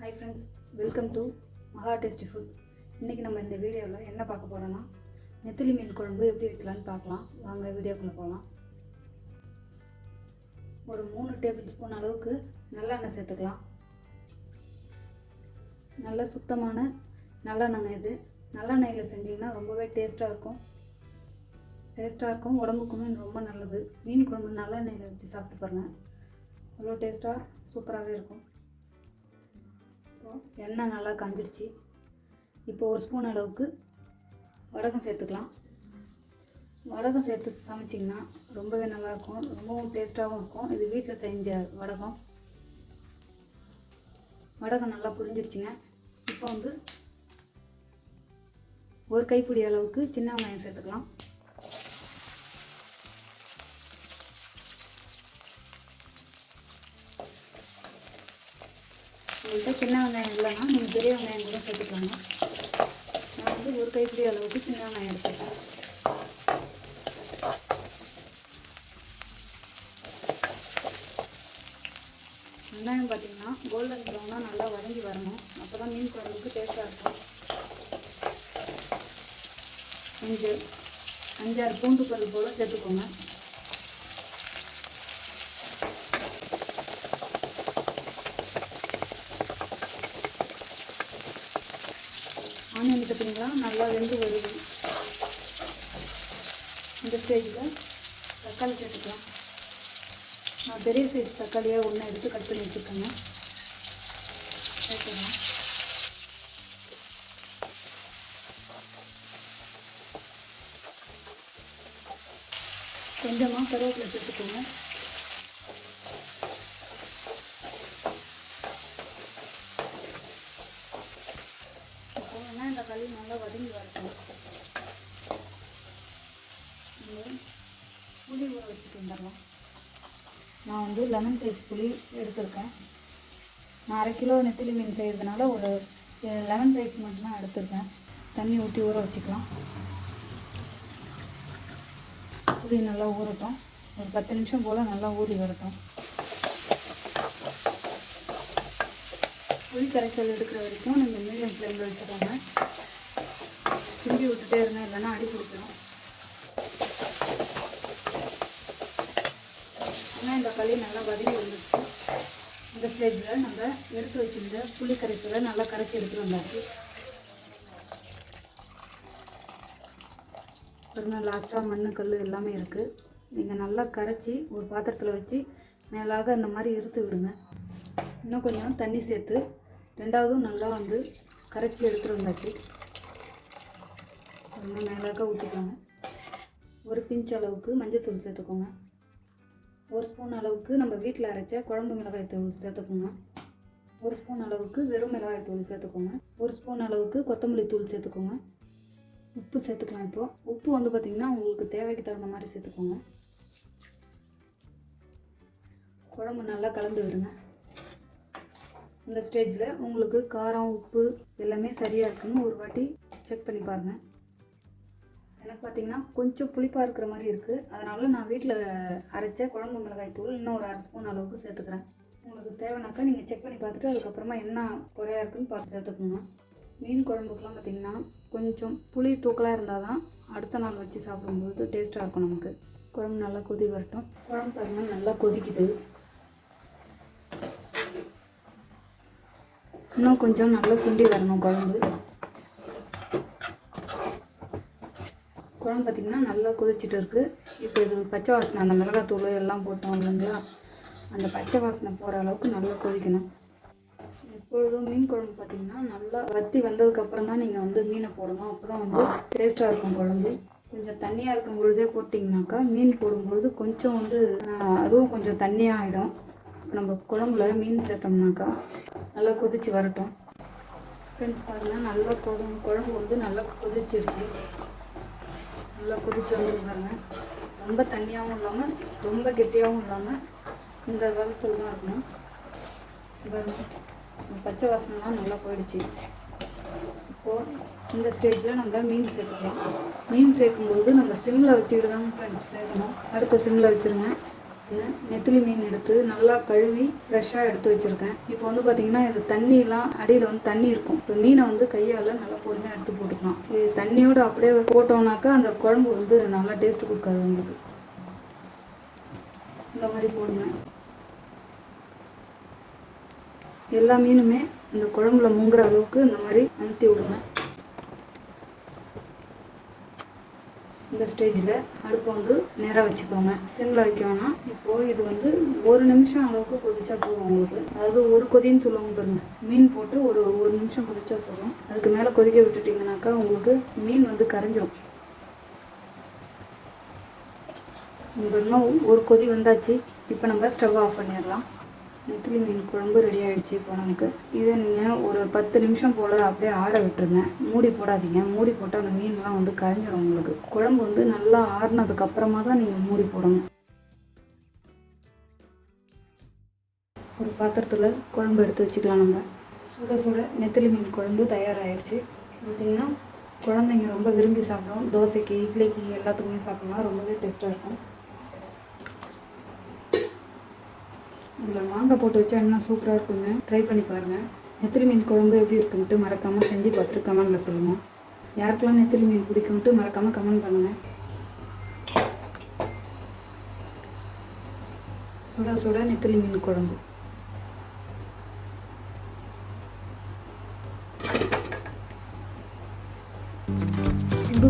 Hi friends, welcome to மகா tasty food. இன்றைக்கி நம்ம இந்த வீடியோவில் என்ன பார்க்க போகிறோன்னா, நெத்திலி மீன் குழம்பு எப்படி வைக்கலான்னு பார்க்கலாம். வாங்க வீடியோக்குள்ளே போகலாம். ஒரு 3 டேபிள் ஸ்பூன் அளவுக்கு நல்லெண்ணெய் சேர்த்துக்கலாம். நல்ல சுத்தமான நல்லெண்ணெய் இது. நல்லெண்ணெயில் செஞ்சிங்கன்னா ரொம்பவே டேஸ்ட்டாக இருக்கும். உடம்புக்குமே ரொம்ப நல்லது. மீன் குழம்பு நல்லெண்ணெயில் வச்சு சாப்பிட்டு பாருங்கள், அவ்வளோ டேஸ்ட்டாக சூப்பராகவே இருக்கும். எண்ணெய் நல்லா காஞ்சிடுச்சு. இப்போ 1 ஸ்பூன் அளவுக்கு வடகம் சேர்த்துக்கலாம். வடகம் சேர்த்து சமைச்சிங்கன்னா ரொம்பவே நல்லாயிருக்கும், ரொம்பவும் டேஸ்ட்டாகவும் இருக்கும். இது வீட்டில் செஞ்ச வடகம் நல்லா புரிஞ்சிடுச்சுங்க. இப்போ ஒரு கைப்பிடி அளவுக்கு சின்ன வெங்காயம் சேர்த்துக்கலாம். உங்கள்கிட்ட சின்ன வெங்காயம் இல்லைன்னா நீங்கள் பெரிய வெங்காயம் கூட சேர்த்துக்கலாங்க. நான் ஒரு கைப்பிடி அளவுக்கு சின்ன வெங்காயம் எடுத்துக்கிறேன். வெங்காயம் பார்த்திங்கன்னா கோல்டன் ப்ரௌனாக நல்லா வதங்கி வரணும். அப்போ தான் மீன் குழம்புக்கு டேஸ்ட்டாக இருக்கும். 5-6 பூண்டு பல் போல் சேர்த்துக்கோங்க. ஆனியன் பார்த்தீங்களா நல்லா வெந்து வருது. இந்த ஸ்டேஜில் தக்காளி சேர்த்துக்கலாம். நான் பெரிய சைஸ் தக்காளியாக ஒன்று எடுத்து கட் பண்ணி வச்சுருக்கேங்க. சேர்த்துக்கலாம். கொஞ்சமாக கருவேப்பிலை சேர்த்துக்கோங்க. இந்த களி நல்லா வதங்கி வரட்டும். புளி ஊற வச்சுட்டு வந்துடலாம். நான் லெமன் சைஸ் புளி எடுத்திருக்கேன். நான் 1/2 கிலோ நெத்திலி மீன் செய்கிறதுனால ஒரு லெமன் சைஸ் மட்டும்தான் எடுத்திருக்கேன். தண்ணி ஊற்றி ஊற வச்சுக்கலாம். புளி நல்லா ஊறட்டும். ஒரு 10 நிமிஷம் போல் நல்லா ஊறி வரட்டும். புளி கரைசல் எடுக்கிற வரைக்கும் நீங்கள் மீடியம் ஃப்ளேமில் வச்சுக்கோங்க. கிண்டி விட்டுட்டே இருங்க, இல்லைன்னா அடி பிடிச்சிடும். ஆனால் இந்த களி நல்லா வதங்கி வந்துடுச்சு. இந்த ஸ்டேஜில் நம்ம எடுத்து வச்சுருந்த புளி கரைசலை நல்லா கரைச்சி எடுத்துகிட்டு வந்தாச்சு. பாருங்கள், லாஸ்ட்டாக மண் கல் எல்லாமே இருக்குது. நீங்கள் நல்லா கரைச்சி ஒரு பாத்திரத்தில் வச்சு மேலாக இந்த மாதிரி இறுத்து விடுங்க. இன்னும் கொஞ்சம் தண்ணி சேர்த்து 2வதும் நல்லா கரைச்சி எடுத்துகிட்டு வந்தாச்சு. இன்னும் மேலாக ஊற்றிக்கோங்க. ஒரு பிஞ்ச் அளவுக்கு மஞ்சள்தூள் சேர்த்துக்கோங்க. 1 ஸ்பூன் அளவுக்கு நம்ம வீட்டில் அரைச்ச குழம்பு மிளகாய் தூள் சேர்த்துக்கோங்க. 1 ஸ்பூன் அளவுக்கு வெறும் மிளகாய் தூள் சேர்த்துக்கோங்க. 1 ஸ்பூன் அளவுக்கு கொத்தமல்லி தூள் சேர்த்துக்கோங்க. உப்பு சேர்த்துக்கலாம். இப்போது உப்பு பார்த்திங்கன்னா உங்களுக்கு தேவைக்கு தகுந்த மாதிரி சேர்த்துக்கோங்க. குழம்பு நல்லா கலந்து விடுங்க. இந்த ஸ்டேஜில் உங்களுக்கு காரம் உப்பு எல்லாமே சரியாக இருக்குன்னு ஒரு வாட்டி செக் பண்ணி பாருங்கள். எனக்கு பார்த்திங்கன்னா கொஞ்சம் புளிப்பாக இருக்கிற மாதிரி இருக்குது. அதனால் நான் வீட்டில் அரைச்ச குழம்பு மிளகாய் தூள் இன்னும் ஒரு 1/2 ஸ்பூன் அளவுக்கு சேர்த்துக்கிறேன். உங்களுக்கு தேவைனாக்கா நீங்கள் செக் பண்ணி பார்த்துட்டு அதுக்கப்புறமா என்ன குறையாக இருக்குதுன்னு பார்த்து சேர்த்துக்கோங்க. மீன் குழம்புக்கெலாம் பார்த்திங்கன்னா கொஞ்சம் புளி தூக்கலாக இருந்தால் தான் அடுத்த நாள் வச்சு சாப்பிடும்போது டேஸ்ட்டாக இருக்கும். நமக்கு குழம்பு நல்லா கொதி வரட்டும். குழம்பு பாருங்கள் நல்லா கொதிக்குது. இன்னும் கொஞ்சம் நல்லா சுண்டி வரணும் குழம்பு. பார்த்திங்கன்னா நல்லா கொதிச்சுட்டு இருக்குது. இப்போ இது பச்சை வாசனை, அந்த மிளகாத்தூள் எல்லாம் போட்டோம் இல்லைங்களா, அந்த பச்சை வாசனை போகிற அளவுக்கு நல்லா கொதிக்கணும். எப்பொழுதும் மீன் குழம்பு பார்த்திங்கன்னா நல்லா வற்றி வந்ததுக்கப்புறம் தான் நீங்கள் மீனை போடணும். அப்போ தான் டேஸ்ட்டாக இருக்கும் குழம்பு. கொஞ்சம் தண்ணியாக இருக்கும் பொழுதே போட்டிங்கனாக்கா மீன் போடும்பொழுது கொஞ்சம் அதுவும் கொஞ்சம் தண்ணியாக ஆகிடும். நம்ம குழம்புல மீன் சேர்த்தோம்னாக்கா நல்லா கொதித்து வரட்டும். ஃப்ரெண்ட்ஸ் பாருங்கள், நல்லா குழம்பு நல்லா கொதிச்சிருச்சு. நல்லா கொதிச்சு வந்துருக்காங்க. ரொம்ப தண்ணியாகவும் இல்லாமல் ரொம்ப கெட்டியாகவும் இல்லாமல் இந்த வறுத்தல் தான் இருக்கணும். பச்சை வாசனைலாம் நல்லா போயிடுச்சு. இப்போது இந்த ஸ்டேஜில் நம்ம மீன் சேர்த்துக்கலாம். மீன் சேர்க்கும்போது நம்ம சிம்மில் வச்சுக்கிட்டு தான் ஃப்ரெண்ட்ஸ் சேர்க்கணும். அடுத்த சிம்மில் வச்சுருங்க. நெத்திலி மீன் எடுத்து நல்லா கழுவி ஃப்ரெஷ்ஷாக எடுத்து வச்சுருக்கேன். இப்போ வந்து பார்த்திங்கன்னா இது தண்ணியெலாம் அடியில் வந்து தண்ணி இருக்கும். இப்போ மீனை வந்து கையால் நல்லா பொறுமையாக எடுத்து போட்டுக்கலாம். இது தண்ணியோடு அப்படியே போட்டோம்னாக்கா அந்த குழம்பு வந்து நல்லா டேஸ்ட்டு கொடுக்காது உங்களுக்கு. இந்த மாதிரி போடுங்க. எல்லா மீனுமே இந்த குழம்புல முங்குற அளவுக்கு இந்த மாதிரி அமுத்தி விடுங்க. இந்த ஸ்டேஜில் அடுப்பை வந்து நேராக வச்சுக்கோங்க. சிம்மில் வைக்க வேணாம். இப்போது இது வந்து 1 நிமிஷம் அளவுக்கு கொதிச்சா போதும் உங்களுக்கு. அதாவது ஒரு கொதின்னு சொல்லுவாங்க பாருங்க. மீன் போட்டு ஒரு 1 நிமிஷம் கொதிச்சா போதும். அதுக்கு மேலே கொதிக்க விட்டுட்டிங்கனாக்கா உங்களுக்கு மீன் வந்து கரைஞ்சிரும். இன்னும் ஒரு கொதி வந்தாச்சு. இப்போ நம்ம ஸ்டவ் ஆஃப் பண்ணிடலாம். நெத்திலி மீன் குழம்பு ரெடி ஆகிடுச்சு. இப்போ நமக்கு இதை நீங்கள் ஒரு 10 நிமிஷம் போல் அப்படியே ஆற விட்டுருங்க. மூடி போடாதீங்க. மூடி போட்டால் அந்த மீன்லாம் வந்து கரைஞ்சிரும் உங்களுக்கு. குழம்பு வந்து நல்லா ஆறுனதுக்கப்புறமா தான் நீங்கள் மூடி போடணும். ஒரு பாத்திரத்தில் குழம்பு எடுத்து வச்சுக்கலாம். நம்ம சுட சுட நெத்திலி மீன் குழம்பு தயாராகிடுச்சு. பார்த்திங்கன்னா குழந்தைங்க ரொம்ப விரும்பி சாப்பிடும். தோசைக்கு, இட்லிக்கு எல்லாத்துக்குமே சாப்பிட்லாம். ரொம்பவே டேஸ்ட்டாக இருக்கும். இதில் மாங்காய் போட்டு வச்சா இன்னும் சூப்பராக இருக்குங்க. ட்ரை பண்ணி பாருங்கள். நெத்திலி மீன் குழம்பு எப்படி இருக்குன்ட்டு மறக்காமல் செஞ்சு பார்த்துட்டு கமெண்டில் சொல்லுங்கள். யாருக்கெல்லாம் நெத்திலி மீன் பிடிக்கும்ட்டு மறக்காமல் கமெண்ட் பண்ணுங்கள். சுட சுட நெத்திலி மீன் குழம்பு. சுடு